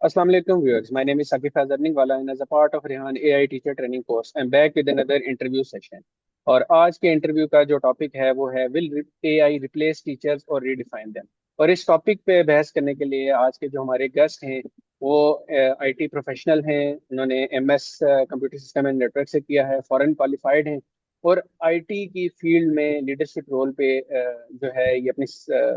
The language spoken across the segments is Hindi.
Assalamu alaikum viewers. My name is Saqib Azarningwala and as a part of Rehan AI Teacher Training Course, I'm back with another interview session. और आज के इंटरव्यू का जो टॉपिक है वो है विल एआई रिप्लेस टीचर्स और रीडिफाइन देम। और इस टॉपिक पे बहस करने के लिए आज के जो हमारे गेस्ट हैं वो आईटी प्रोफेशनल हैं। उन्होंने MS computer system and network से किया है, फॉरेन क्वालिफाइड हैं और आईटी की फील्ड में लीडरशिप रोल पे जो है ये अपनी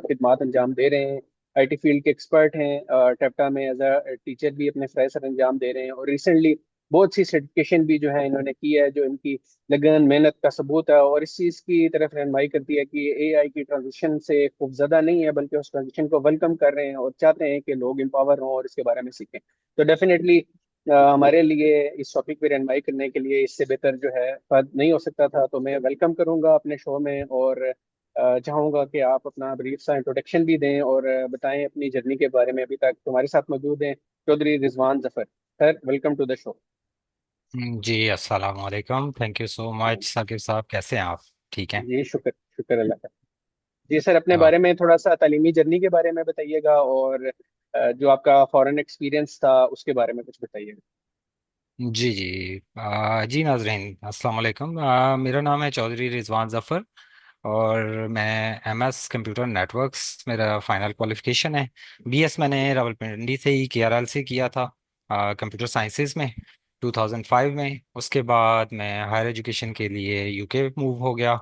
खिदमात अंजाम दे रहे हैं। आईटी फील्ड के एक्सपर्ट हैं, टेप्टा में एज अ टीचर भी अपने फ़्राइज सर अंजाम दे रहे हैं और रिसेंटली बहुत सी सर्टिफिकेशन भी जो है इन्होंने की है, जो इनकी लगन मेहनत का सबूत है और इस चीज़ की तरफ रहनुमाई करती है कि एआई की ट्रांजिशन से खौफजदा नहीं है बल्कि उस ट्रांजिशन को वेलकम कर रहे हैं और चाहते हैं कि लोग एम्पावर हों और इसके बारे में सीखें। तो डेफिनेटली हमारे लिए इस टॉपिक पे रहनुमाई करने के लिए इससे बेहतर जो है पद नहीं हो सकता था, तो मैं वेलकम करूंगा अपने शो में और चाहूंगा कि आप अपना ब्रीफ सा इंट्रोडक्शन भी दें और बताएं अपनी जर्नी के बारे में। अभी तक तुम्हारे साथ मौजूद हैं Chaudhary Rizwan Zafar. Sir, welcome to the show. जी अस्सलाम वालेकुम। Thank you so much Saqib साहब, कैसे हैं आप? ठीक हैं। जी शुक्र, शुक्र अल्लाह का। जी सर, अपने आ, बारे में थोड़ा सा तालीमी जर्नी के बारे में बताइएगा और जो आपका फॉरेन एक्सपीरियंस था उसके बारे में कुछ बताइएगा। जी जी। जी नाजरीन, अस्सलाम वालेकुम। मेरा नाम है चौधरी रिजवान ज़फ़र और मैं एमएस कंप्यूटर नेटवर्क्स मेरा फाइनल क्वालिफिकेशन है। बीएस मैंने रावलपिंडी से ही केआरएल से किया था, कंप्यूटर साइंसेज में 2005 में। उसके बाद मैं हायर एजुकेशन के लिए यूके मूव हो गया।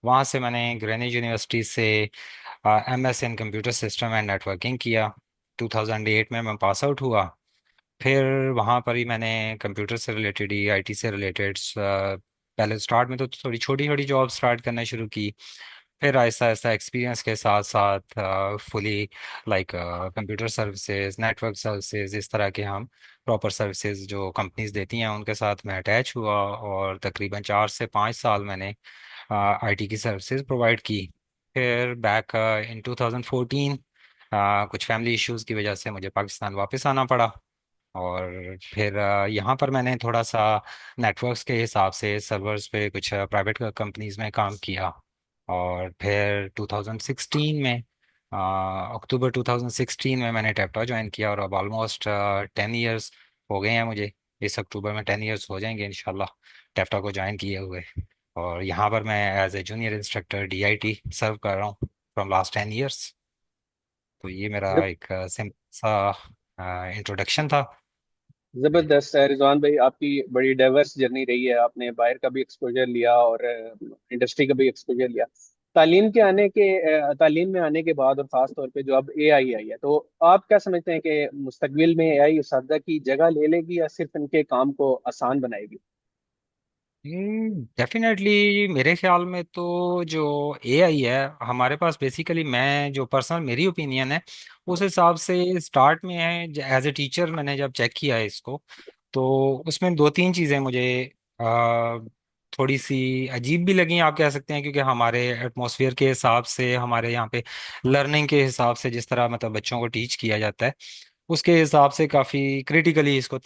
वहाँ से मैंने ग्रेनिज यूनिवर्सिटी से MS in computer system and networking किया। 2008 में मैं पास आउट हुआ। फिर वहाँ पर ही मैंने कंप्यूटर से रिलेटेड ही आईटी से रिलेटेड पहले स्टार्ट में तो थोड़ी छोटी छोटी जॉब स्टार्ट करना शुरू की। फिर आहिस्ता आहिस्ता एक्सपीरियंस के साथ साथ fully like computer services, network services, इस तरह के हम प्रॉपर सर्विसेज जो कंपनीज देती हैं उनके साथ मैं अटैच हुआ और तकरीबन 4 से 5 साल मैंने आईटी की सर्विसेज प्रोवाइड की। फिर बैक इन 2014 कुछ फैमिली इश्यूज की वजह से मुझे पाकिस्तान वापस आना पड़ा। और फिर यहाँ पर मैंने थोड़ा सा नेटवर्क्स के हिसाब से सर्वर्स पे कुछ प्राइवेट कंपनीज में काम किया। और फिर 2016 में अक्टूबर 2016 में मैंने टेप्टा ज्वाइन किया और अब ऑलमोस्ट 10 इयर्स हो गए हैं मुझे। इस अक्टूबर में 10 इयर्स हो जाएंगे इंशाल्लाह टेप्टा को ज्वाइन किए हुए। और यहाँ पर मैं as a junior instructor DIT serve कर रहा हूँ फ्रॉम लास्ट 10 इयर्स। तो ये मेरा जब एक सिंपल सा इंट्रोडक्शन था। जबरदस्त है रिजवान भाई, आपकी बड़ी डाइवर्स जर्नी रही है। आपने बाहर का भी एक्सपोजर लिया और इंडस्ट्री का भी एक्सपोजर लिया। तालीम में आने के बाद और खास तौर पे जो अब एआई आई है, तो आप क्या समझते हैं कि मुस्तकबिल में एआई उस्तादा की जगह ले लेगी या सिर्फ इनके काम को आसान बनाएगी? डेफिनेटली मेरे ख्याल में तो जो एआई है हमारे पास बेसिकली, मैं जो पर्सनल मेरी ओपिनियन है उस हिसाब से स्टार्ट में है। एज ए टीचर मैंने जब चेक किया है इसको तो उसमें दो तीन चीज़ें मुझे आ, थोड़ी सी अजीब भी लगी, आप कह सकते हैं, क्योंकि हमारे एटमॉस्फेयर के हिसाब से, हमारे यहाँ पे लर्निंग के हिसाब से, जिस तरह मतलब बच्चों को टीच किया जाता है उसके हिसाब से काफ़ी क्रिटिकली इसको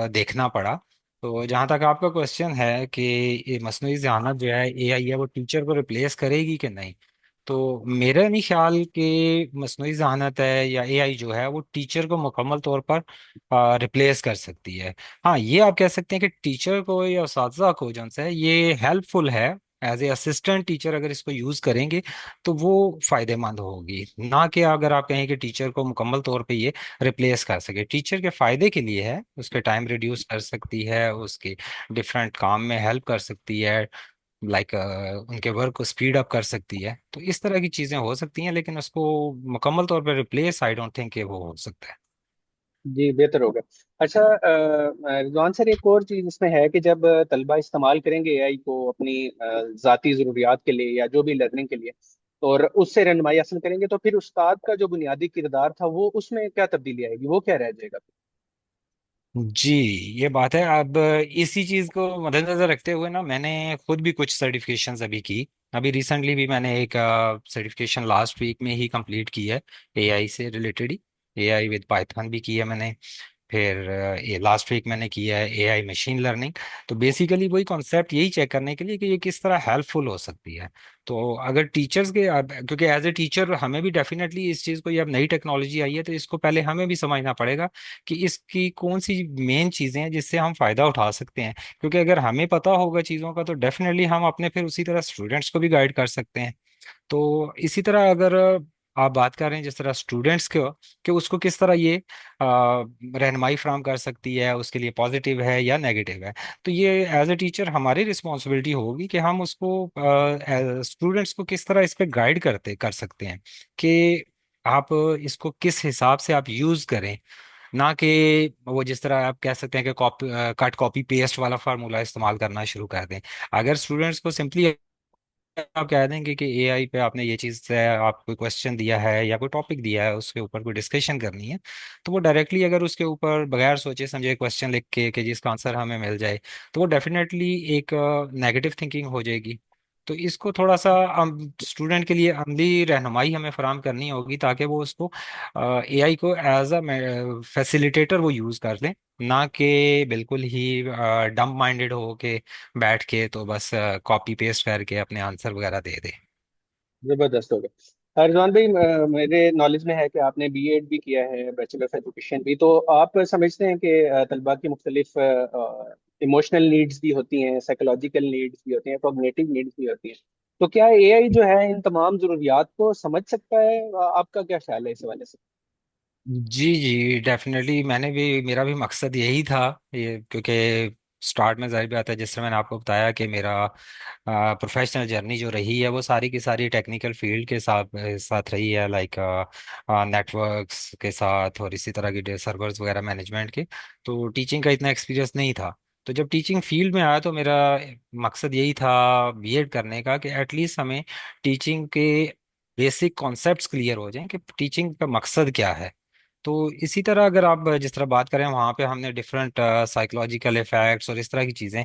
देखना पड़ा। तो जहाँ तक आपका क्वेश्चन है कि ये मसनूई जहानत जो है एआई है वो टीचर को रिप्लेस करेगी कि नहीं, तो मेरा नहीं ख्याल कि मसनूई जहानत है या एआई जो है वो टीचर को मुकम्मल तौर पर रिप्लेस कर सकती है। हाँ, ये आप कह सकते हैं कि टीचर को या उस्तादा को जो है ये हेल्पफुल है। एज ए असिस्टेंट टीचर अगर इसको यूज करेंगे तो वो फायदेमंद होगी, ना कि अगर आप कहें कि टीचर को मुकम्मल तौर पे ये रिप्लेस कर सके। टीचर के फायदे के लिए है, उसके टाइम रिड्यूस कर सकती है, उसके डिफरेंट काम में हेल्प कर सकती है, लाइक उनके वर्क को स्पीड अप कर सकती है। तो इस तरह की चीजें हो सकती हैं, लेकिन उसको मुकम्मल तौर पर रिप्लेस आई डोंट थिंक वो हो सकता है। जी बेहतर होगा। अच्छा रिजवान सर, एक और चीज़ इसमें है कि जब तलबा इस्तेमाल करेंगे एआई को अपनी ज़ाती ज़रूरियात के लिए या जो भी लर्निंग के लिए और उससे रहनुमाई हासिल करेंगे, तो फिर उस्ताद का जो बुनियादी किरदार था वो उसमें क्या तब्दीली आएगी, वो क्या रह जाएगा? जी, ये बात है। अब इसी चीज को मद्देनजर रखते हुए ना मैंने खुद भी कुछ सर्टिफिकेशंस अभी की। अभी रिसेंटली भी मैंने एक सर्टिफिकेशन लास्ट वीक में ही कंप्लीट की है, एआई से related he. AI with Python भी की है मैंने। फिर ये लास्ट वीक मैंने किया है एआई मशीन लर्निंग। तो बेसिकली वही कॉन्सेप्ट यही चेक करने के लिए कि ये किस तरह हेल्पफुल हो सकती है। तो अगर टीचर्स के क्योंकि एज ए टीचर हमें भी डेफिनेटली इस चीज़ को, ये अब नई टेक्नोलॉजी आई है तो इसको पहले हमें भी समझना पड़ेगा कि इसकी कौन सी मेन चीज़ें हैं जिससे हम फ़ायदा उठा सकते हैं। क्योंकि अगर हमें पता होगा चीज़ों का तो डेफिनेटली हम अपने फिर उसी तरह स्टूडेंट्स को भी गाइड कर सकते हैं। तो इसी तरह अगर आप बात कर रहे हैं जिस तरह स्टूडेंट्स के, कि उसको किस तरह ये रहनुमाई फ्राहम कर सकती है, उसके लिए पॉजिटिव है या नेगेटिव है, तो ये एज ए टीचर हमारी रिस्पॉन्सिबिलिटी होगी कि हम उसको स्टूडेंट्स को किस तरह इस पे गाइड करते कर सकते हैं कि आप इसको किस हिसाब से आप यूज करें। ना कि वो जिस तरह आप कह सकते हैं कि कॉपी कट कॉपी पेस्ट वाला फार्मूला इस्तेमाल करना शुरू कर दें। अगर स्टूडेंट्स को सिंपली आप कह देंगे कि एआई पे आपने ये चीज़ से आप कोई क्वेश्चन दिया है या कोई टॉपिक दिया है उसके ऊपर कोई डिस्कशन करनी है, तो वो डायरेक्टली अगर उसके ऊपर बगैर सोचे समझे क्वेश्चन लिख के कि जिसका आंसर हमें मिल जाए, तो वो डेफिनेटली एक नेगेटिव थिंकिंग हो जाएगी। तो इसको थोड़ा सा स्टूडेंट के लिए अमली रहनुमाई हमें फराहम करनी होगी ताकि वो उसको एआई को एज अ फैसिलिटेटर वो यूज़ कर लें, ना कि बिल्कुल ही डम माइंडेड हो के बैठ के तो बस कॉपी पेस्ट करके अपने आंसर वगैरह दे दे। जबरदस्त हो गया। रिजवान भाई, मेरे नॉलेज में है कि आपने बीएड भी किया है, बैचलर ऑफ एजुकेशन भी। तो आप समझते हैं कि तलबा की मुख्तलिफ इमोशनल नीड्स भी होती हैं, साइकोलॉजिकल नीड्स भी होती हैं, कॉग्निटिव नीड्स भी होती हैं। तो क्या एआई जो है इन तमाम ज़रूरियात को समझ सकता है? आपका क्या ख्याल है इस हवाले से? जी जी डेफिनेटली, मैंने भी, मेरा भी मकसद यही था ये, क्योंकि स्टार्ट में जाहिर बात है जिस तरह मैंने आपको बताया कि मेरा प्रोफेशनल जर्नी जो रही है वो सारी की सारी टेक्निकल फील्ड के साथ साथ रही है, लाइक नेटवर्क्स के साथ और इसी तरह की सर्वर्स वगैरह मैनेजमेंट के। तो टीचिंग का इतना एक्सपीरियंस नहीं था। तो जब टीचिंग फील्ड में आया तो मेरा मकसद यही था बीएड करने का कि एटलीस्ट हमें टीचिंग के बेसिक कॉन्सेप्ट्स क्लियर हो जाएं कि टीचिंग का मकसद क्या है। तो इसी तरह अगर आप जिस तरह बात करें वहाँ पे हमने डिफरेंट साइकोलॉजिकल इफेक्ट्स और इस तरह की चीज़ें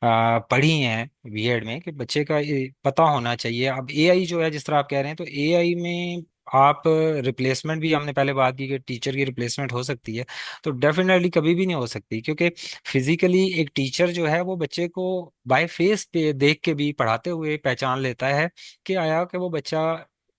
पढ़ी हैं बीएड में कि बच्चे का ये पता होना चाहिए। अब एआई जो है जिस तरह आप कह रहे हैं, तो एआई में आप रिप्लेसमेंट भी, हमने पहले बात की कि टीचर की रिप्लेसमेंट हो सकती है। तो डेफिनेटली कभी भी नहीं हो सकती, क्योंकि फिजिकली एक टीचर जो है वो बच्चे को बाय फेस पे देख के भी पढ़ाते हुए पहचान लेता है कि आया कि वो बच्चा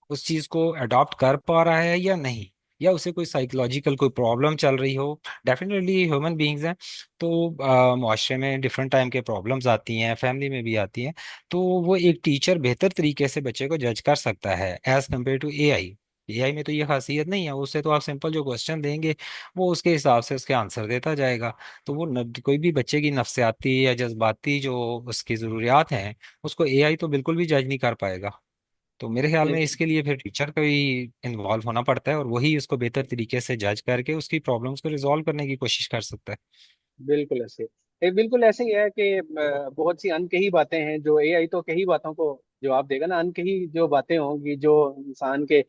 उस चीज़ को अडॉप्ट कर पा रहा है या नहीं, या उसे कोई साइकोलॉजिकल कोई प्रॉब्लम चल रही हो। डेफिनेटली ह्यूमन बीइंग्स हैं, तो मुआशरे में डिफरेंट टाइम के प्रॉब्लम्स आती हैं, फैमिली में भी आती हैं। तो वो एक टीचर बेहतर तरीके से बच्चे को जज कर सकता है as compare to AI. AI में तो ये खासियत नहीं है, उससे तो आप सिंपल जो क्वेश्चन देंगे वो उसके हिसाब से उसके आंसर देता जाएगा। तो वो कोई भी बच्चे की नफ्सियाती या जज्बाती जो उसकी ज़रूरियात हैं उसको एआई तो बिल्कुल भी जज नहीं कर पाएगा। तो मेरे ख्याल में इसके लिए फिर टीचर का भी इन्वॉल्व होना पड़ता है और वही उसको बेहतर तरीके से जज करके उसकी प्रॉब्लम्स को रिजॉल्व करने की कोशिश कर सकता है। बिल्कुल ऐसे। बिल्कुल ऐसे ही है कि बहुत सी अनकही बातें हैं जो एआई तो कही बातों को जवाब देगा ना। अनकही जो बातें होंगी जो इंसान के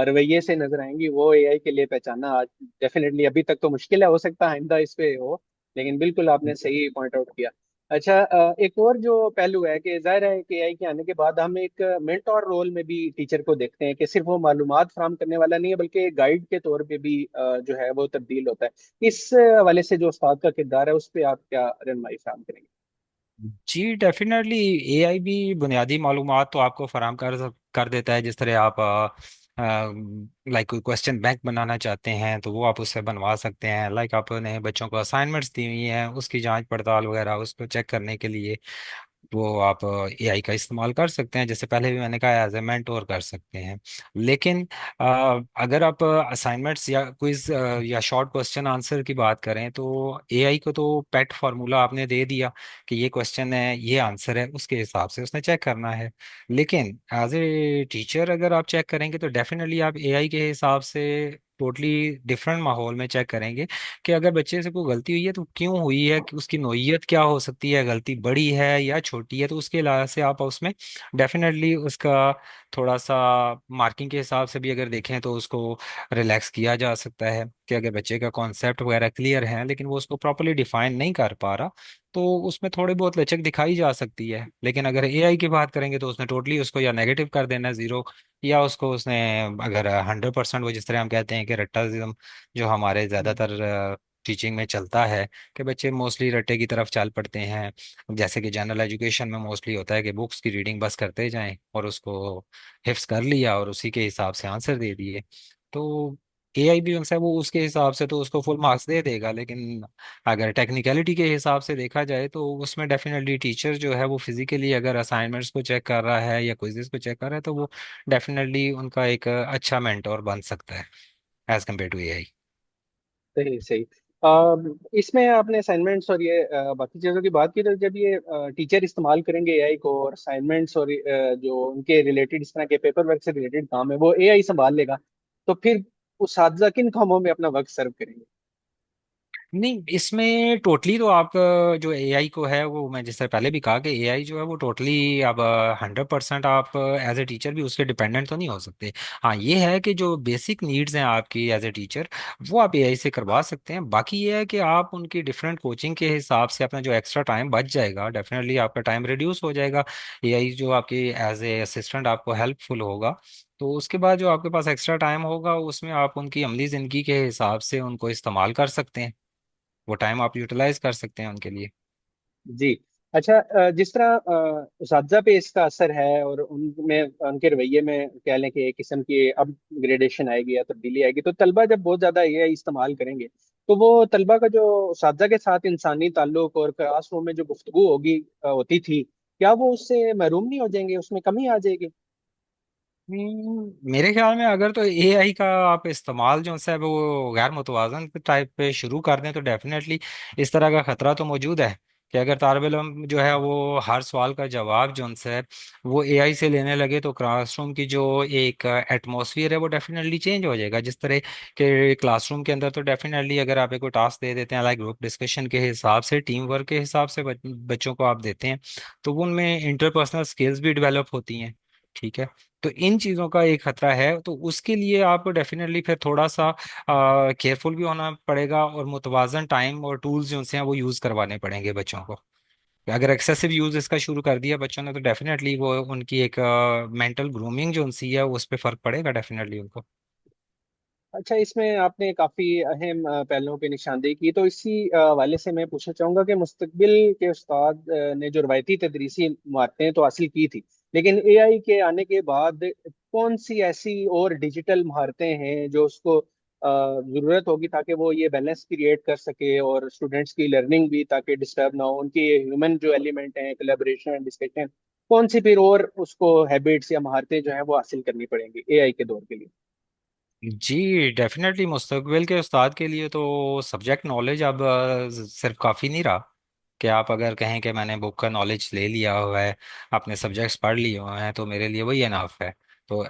रवैये से नजर आएंगी, वो एआई के लिए पहचानना आज डेफिनेटली अभी तक तो मुश्किल है। हो सकता है आइंदा इस पे हो, लेकिन बिल्कुल आपने सही पॉइंट आउट किया। अच्छा, एक और जो पहलू है कि जाहिर है कि एआई के आने के बाद हम एक मेंटोर रोल में भी टीचर को देखते हैं कि सिर्फ वो मालूमात फराहम करने वाला नहीं है, बल्कि गाइड के तौर पे भी जो है वो तब्दील होता है। इस हवाले से जो उस्ताद का किरदार है उस पे आप क्या रहनुमाई फराहम करेंगे? जी डेफिनेटली, एआई भी बुनियादी मालूमात तो आपको फराहम कर देता है। जिस तरह आप लाइक कोई क्वेश्चन बैंक बनाना चाहते हैं तो वो आप उससे बनवा सकते हैं। लाइक आपने बच्चों को असाइनमेंट्स दी हुई हैं, उसकी जांच पड़ताल वगैरह उसको चेक करने के लिए वो आप एआई का इस्तेमाल कर सकते हैं। जैसे पहले भी मैंने कहा एज ए मेंटोर कर सकते हैं। लेकिन अगर आप असाइनमेंट्स या क्विज या शॉर्ट क्वेश्चन आंसर की बात करें तो एआई को तो पेट फार्मूला आपने दे दिया कि ये क्वेश्चन है ये आंसर है, उसके हिसाब से उसने चेक करना है। लेकिन एज ए टीचर अगर आप चेक करेंगे तो डेफिनेटली आप एआई के हिसाब से टोटली डिफरेंट माहौल में चेक करेंगे कि अगर बच्चे से कोई गलती हुई है तो क्यों हुई है, कि उसकी नोयत क्या हो सकती है, गलती बड़ी है या छोटी है। तो उसके लिहाज से आप उसमें डेफिनेटली उसका थोड़ा सा मार्किंग के हिसाब से भी अगर देखें तो उसको रिलैक्स किया जा सकता है कि अगर बच्चे का कॉन्सेप्ट वगैरह क्लियर है लेकिन वो उसको प्रॉपरली डिफाइन नहीं कर पा रहा, तो उसमें थोड़ी बहुत लचक दिखाई जा सकती है। लेकिन अगर एआई की बात करेंगे तो उसने टोटली उसको या नेगेटिव कर देना जीरो, या उसको उसने अगर 100% वो जिस तरह हम कहते हैं कि रट्टाजिज्म जो हमारे ज्यादातर टीचिंग में चलता है कि बच्चे मोस्टली रट्टे की तरफ चल पड़ते हैं। जैसे कि जनरल एजुकेशन में मोस्टली होता है कि बुक्स की रीडिंग बस करते जाएं और उसको हिफ्स कर लिया और उसी के हिसाब से आंसर दे दिए। तो एआई भी जो है वो उसके हिसाब से तो उसको फुल मार्क्स दे देगा, लेकिन अगर टेक्निकलिटी के हिसाब से देखा जाए तो उसमें डेफिनेटली टीचर जो है वो फिजिकली अगर असाइनमेंट्स को चेक कर रहा है या क्विज़ेस को चेक कर रहा है तो वो डेफिनेटली उनका एक अच्छा मेंटोर बन सकता है एज कम्पेयर टू एआई। सही सही। इसमें आपने असाइनमेंट्स और ये बाकी चीज़ों की बात की, तो जब ये टीचर इस्तेमाल करेंगे एआई को और असाइनमेंट्स और जो उनके रिलेटेड इस तरह के पेपर वर्क से रिलेटेड काम है वो एआई संभाल लेगा, तो फिर उस साथी किन कामों में अपना वक्त सर्व करेंगे? नहीं, इसमें टोटली तो आप जो एआई को है वो मैं जैसे पहले भी कहा कि एआई जो है वो टोटली अब 100% आप एज ए टीचर भी उसके डिपेंडेंट तो नहीं हो सकते। हाँ, ये है कि जो बेसिक नीड्स हैं आपकी एज ए टीचर वो आप एआई से करवा सकते हैं। बाकी ये है कि आप उनकी डिफरेंट कोचिंग के हिसाब से अपना जो एक्स्ट्रा टाइम बच जाएगा डेफिनेटली आपका टाइम रिड्यूस हो जाएगा। एआई जो आपकी एज ए असिस्टेंट आपको हेल्पफुल होगा। तो उसके बाद जो आपके पास एक्स्ट्रा टाइम होगा उसमें आप उनकी अमली ज़िंदगी के हिसाब से उनको इस्तेमाल कर सकते हैं। वो टाइम आप यूटिलाइज कर सकते हैं उनके लिए। जी। अच्छा, जिस तरह उसात्जा पे इसका असर है और उनमें उनके रवैये में कह लें कि एक किस्म की अपग्रेडेशन आएगी या तब्दीली आएगी, तो तलबा जब बहुत ज़्यादा एआई इस्तेमाल करेंगे तो वो तलबा का जो उसात्जा के साथ इंसानी ताल्लुक और क्लासरूम में जो गुफ्तगू होती थी, क्या वो उससे महरूम नहीं हो जाएंगे, उसमें कमी आ जाएगी? मेरे ख्याल में अगर तो एआई का आप इस्तेमाल जो है वो गैर मुतवाजन टाइप पे शुरू कर दें तो डेफिनेटली इस तरह का खतरा तो मौजूद है कि अगर तालिब इल्म जो है वो हर सवाल का जवाब जो है वो एआई से लेने लगे तो क्लासरूम की जो एक एटमॉस्फेयर है वो डेफिनेटली चेंज हो जाएगा। जिस तरह के क्लासरूम के अंदर तो डेफिनेटली अगर आप एक को टास्क दे देते हैं लाइक ग्रुप डिस्कशन के हिसाब से टीम वर्क के हिसाब से बच्चों को आप देते हैं तो वो उनमें इंटरपर्सनल स्किल्स भी डेवलप होती हैं। ठीक है। तो इन चीज़ों का एक खतरा है तो उसके लिए आपको डेफिनेटली फिर थोड़ा सा केयरफुल भी होना पड़ेगा और मुतवाजन टाइम और टूल्स जो हैं वो यूज़ करवाने पड़ेंगे बच्चों को। अगर एक्सेसिव यूज़ इसका शुरू कर दिया बच्चों ने तो डेफिनेटली वो उनकी एक मेंटल ग्रूमिंग जो उनसी है उस पर फर्क पड़ेगा डेफिनेटली उनको। अच्छा, इसमें आपने काफी अहम पहलुओं पे निशानदेही की, तो इसी हवाले से मैं पूछना चाहूंगा कि मुस्तकबिल के उस्ताद ने जो रवायती तदरीसी महारतें तो हासिल की थी, लेकिन एआई के आने के बाद कौन सी ऐसी और डिजिटल महारतें हैं जो उसको जरूरत होगी ताकि वो ये बैलेंस क्रिएट कर सके और स्टूडेंट्स की लर्निंग भी ताकि डिस्टर्ब ना हो, उनकी ह्यूमन जो एलिमेंट हैं, कोलैबोरेशन, डिस्कशन, कौन सी फिर और उसको हैबिट्स या महारतें जो है वो हासिल करनी पड़ेंगी एआई के दौर के लिए? जी डेफिनेटली मुस्तकबिल के उस्ताद के लिए तो सब्जेक्ट नॉलेज अब सिर्फ काफ़ी नहीं रहा कि आप अगर कहें कि मैंने बुक का नॉलेज ले लिया हुआ है अपने सब्जेक्ट्स पढ़ लिए हुए हैं तो मेरे लिए वही इनफ है। तो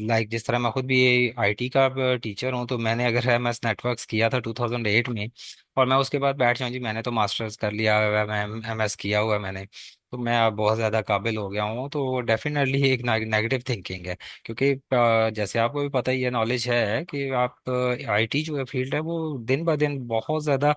लाइक जिस तरह मैं खुद भी आईटी का टीचर हूँ तो मैंने अगर एमएस नेटवर्क्स किया था 2008 में और मैं उसके बाद बैठ जाऊँ जी मैंने तो मास्टर्स कर लिया हुआ है मैं एमएस किया हुआ है मैंने तो मैं अब बहुत ज़्यादा काबिल हो गया हूँ तो डेफिनेटली एक नेगेटिव थिंकिंग है। क्योंकि जैसे आपको भी पता ही है नॉलेज है कि आप आईटी जो है फील्ड है वो दिन ब दिन बहुत ज़्यादा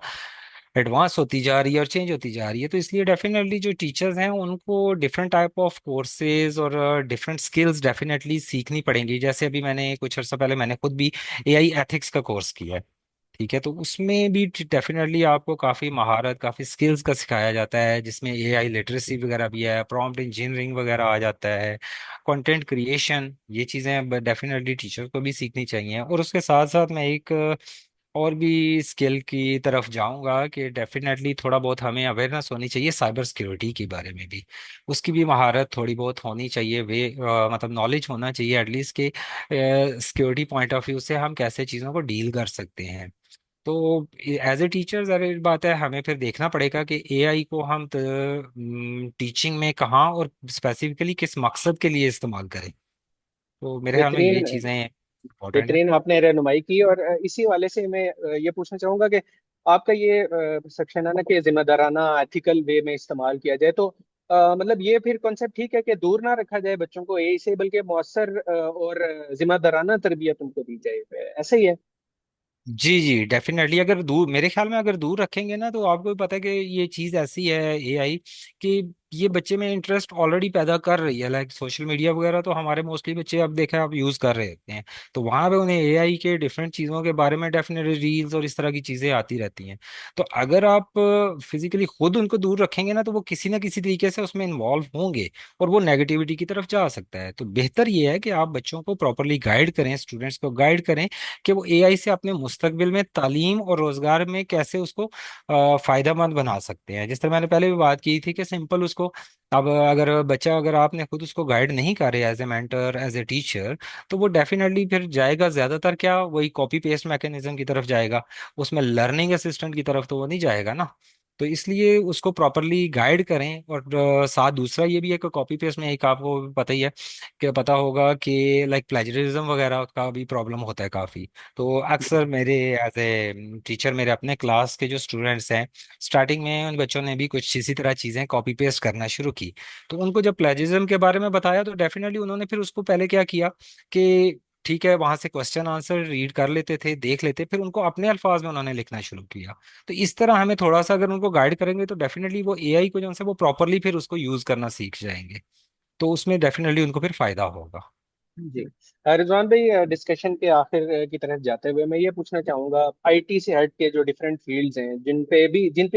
एडवांस होती जा रही है और चेंज होती जा रही है। तो इसलिए डेफिनेटली जो टीचर्स हैं उनको डिफरेंट टाइप ऑफ कोर्सेज और डिफरेंट स्किल्स डेफिनेटली सीखनी पड़ेंगी। जैसे अभी मैंने कुछ अर्सा पहले मैंने खुद भी एआई एथिक्स का कोर्स किया है। ठीक है। तो उसमें भी डेफिनेटली आपको काफ़ी महारत काफ़ी स्किल्स का सिखाया जाता है जिसमें एआई लिटरेसी वगैरह भी है प्रॉम्प्ट इंजीनियरिंग वगैरह आ जाता है कंटेंट क्रिएशन ये चीज़ें डेफिनेटली टीचर को भी सीखनी चाहिए। और उसके साथ साथ मैं एक और भी स्किल की तरफ जाऊंगा कि डेफिनेटली थोड़ा बहुत हमें अवेयरनेस होनी चाहिए साइबर सिक्योरिटी के बारे में भी। उसकी भी महारत थोड़ी बहुत होनी चाहिए मतलब नॉलेज होना चाहिए एटलीस्ट के सिक्योरिटी पॉइंट ऑफ व्यू से हम कैसे चीज़ों को डील कर सकते हैं। तो एज ए टीचर ज़रूर बात है हमें फिर देखना पड़ेगा कि एआई को हम टीचिंग में कहाँ और स्पेसिफिकली किस मकसद के लिए इस्तेमाल करें। तो मेरे ख्याल में ये बेहतरीन। चीज़ें इंपॉर्टेंट है। बेहतरीन आपने रहनुमाई की, और इसी वाले से मैं ये पूछना चाहूंगा कि आपका ये परसेप्शन है ना कि जिम्मेदाराना एथिकल वे में इस्तेमाल किया जाए, तो मतलब ये फिर कॉन्सेप्ट ठीक है कि दूर ना रखा जाए बच्चों को यही से, बल्कि मौसर और जिम्मेदाराना तरबियत उनको दी जाए, ऐसे ही है? जी जी डेफिनेटली अगर दूर मेरे ख्याल में अगर दूर रखेंगे ना तो आपको भी पता है कि ये चीज़ ऐसी है एआई कि ये बच्चे में इंटरेस्ट ऑलरेडी पैदा कर रही है। लाइक सोशल मीडिया वगैरह तो हमारे मोस्टली बच्चे अब देखा आप यूज कर रहे होते हैं, तो वहां पे उन्हें एआई के डिफरेंट चीजों के बारे में डेफिनेटली रील्स और इस तरह की चीजें आती रहती हैं। तो अगर आप फिजिकली खुद उनको दूर रखेंगे ना, तो वो किसी ना किसी तरीके से उसमें इन्वॉल्व होंगे और वो नेगेटिविटी की तरफ जा सकता है। तो बेहतर ये है कि आप बच्चों को प्रॉपरली गाइड करें, स्टूडेंट्स को गाइड करें कि वो एआई से अपने मुस्तकबिल में तालीम और रोजगार में कैसे उसको फायदेमंद बना सकते हैं। जिस तरह मैंने पहले भी बात की थी कि सिंपल उसको, अब अगर बच्चा, अगर आपने खुद उसको गाइड नहीं करे as a mentor as a teacher, तो वो डेफिनेटली फिर जाएगा ज्यादातर क्या, वही कॉपी पेस्ट मैकेनिज्म की तरफ जाएगा, उसमें लर्निंग असिस्टेंट की तरफ तो वो नहीं जाएगा ना। तो इसलिए उसको प्रॉपरली गाइड करें। और साथ दूसरा ये भी है कि कॉपी पेस्ट में एक आपको पता ही है कि पता होगा कि लाइक प्लेजरिज्म वगैरह का भी प्रॉब्लम होता है काफ़ी। तो अक्सर मेरे एज ए टीचर, मेरे अपने क्लास के जो स्टूडेंट्स हैं, स्टार्टिंग में उन बच्चों ने भी कुछ इसी तरह चीज़ें कॉपी पेस्ट करना शुरू की। तो उनको जब प्लेजरिज्म के बारे में बताया तो डेफिनेटली उन्होंने फिर उसको पहले क्या किया कि ठीक है, वहां से क्वेश्चन आंसर रीड कर लेते थे, देख लेते, फिर उनको अपने अल्फाज में उन्होंने लिखना शुरू किया। तो इस तरह हमें थोड़ा सा अगर उनको गाइड करेंगे तो डेफिनेटली वो एआई को जो है वो प्रॉपरली फिर उसको यूज करना सीख जाएंगे। तो उसमें डेफिनेटली उनको फिर फायदा होगा। जी। रिजवान भाई, डिस्कशन के आखिर की तरफ जाते हुए मैं ये पूछना चाहूंगा, आईटी से हट के जो डिफरेंट फील्ड्स हैं जिन पे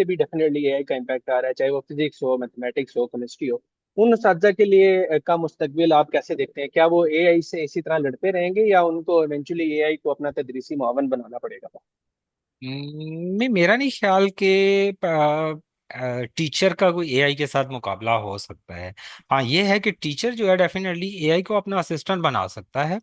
भी डेफिनेटली एआई का इम्पैक्ट आ रहा है, चाहे वो फिजिक्स हो, मैथमेटिक्स हो, केमिस्ट्री हो, उन असातिज़ा के लिए का मुस्तकबिल आप कैसे देखते हैं? क्या वो एआई से इसी तरह लड़ते रहेंगे या उनको इवेंचुअली एआई को अपना तदरीसी मुआवन बनाना पड़ेगा? नहीं, मेरा नहीं ख्याल कि टीचर का कोई एआई के साथ मुकाबला हो सकता है। हाँ, ये है कि टीचर जो है डेफिनेटली एआई को अपना असिस्टेंट बना सकता है।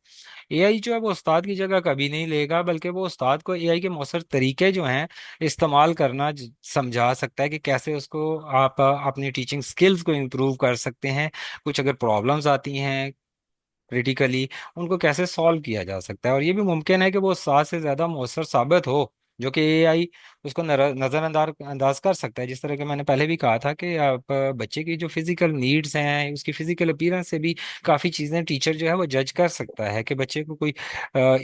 एआई जो है वो उस्ताद की जगह कभी नहीं लेगा, बल्कि वो उस्ताद को एआई के मौसर तरीके जो हैं इस्तेमाल करना समझा सकता है कि कैसे उसको आप अपनी टीचिंग स्किल्स को इम्प्रूव कर सकते हैं। कुछ अगर प्रॉब्लम्स आती हैं क्रिटिकली, उनको कैसे सॉल्व किया जा सकता है। और ये भी मुमकिन है कि वो सात से ज्यादा मौसर साबित हो, जो कि एआई उसको नजरअंदाज अंदाज कर सकता है। जिस तरह के मैंने पहले भी कहा था कि आप बच्चे की जो फिजिकल नीड्स हैं, उसकी फिजिकल अपीयरेंस से भी काफी चीजें टीचर जो है वो जज कर सकता है कि बच्चे को कोई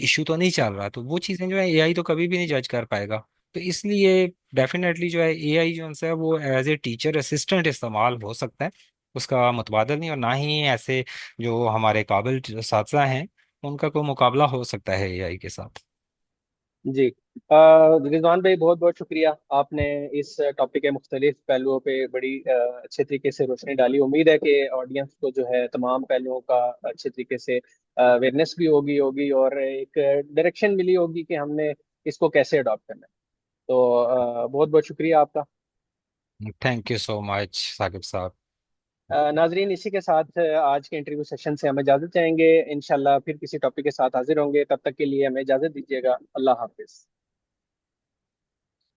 इशू तो नहीं चल रहा। तो वो चीजें जो है एआई तो कभी भी नहीं जज कर पाएगा। तो इसलिए डेफिनेटली जो है एआई जो है वो एज ए टीचर असिस्टेंट इस्तेमाल हो सकता है, उसका मुतबादल नहीं। और ना ही ऐसे जो हमारे काबिल साथी हैं उनका कोई मुकाबला हो सकता है एआई के साथ। जी। रिजवान भाई, बहुत बहुत शुक्रिया, आपने इस टॉपिक के मुख्तलिफ पहलुओं पे बड़ी अच्छे तरीके से रोशनी डाली। उम्मीद है कि ऑडियंस को जो है तमाम पहलुओं का अच्छे तरीके से अवेयरनेस भी होगी और एक डायरेक्शन मिली होगी कि हमने इसको कैसे अडॉप्ट करना है। तो बहुत बहुत शुक्रिया आपका। Thank you so much Saqib साहब। नाजरीन, इसी के साथ आज के इंटरव्यू सेशन से हम इजाज़त चाहेंगे। इंशाल्लाह फिर किसी टॉपिक के साथ हाजिर होंगे, तब तक के लिए हमें इजाज़त दीजिएगा। अल्लाह हाफिज़।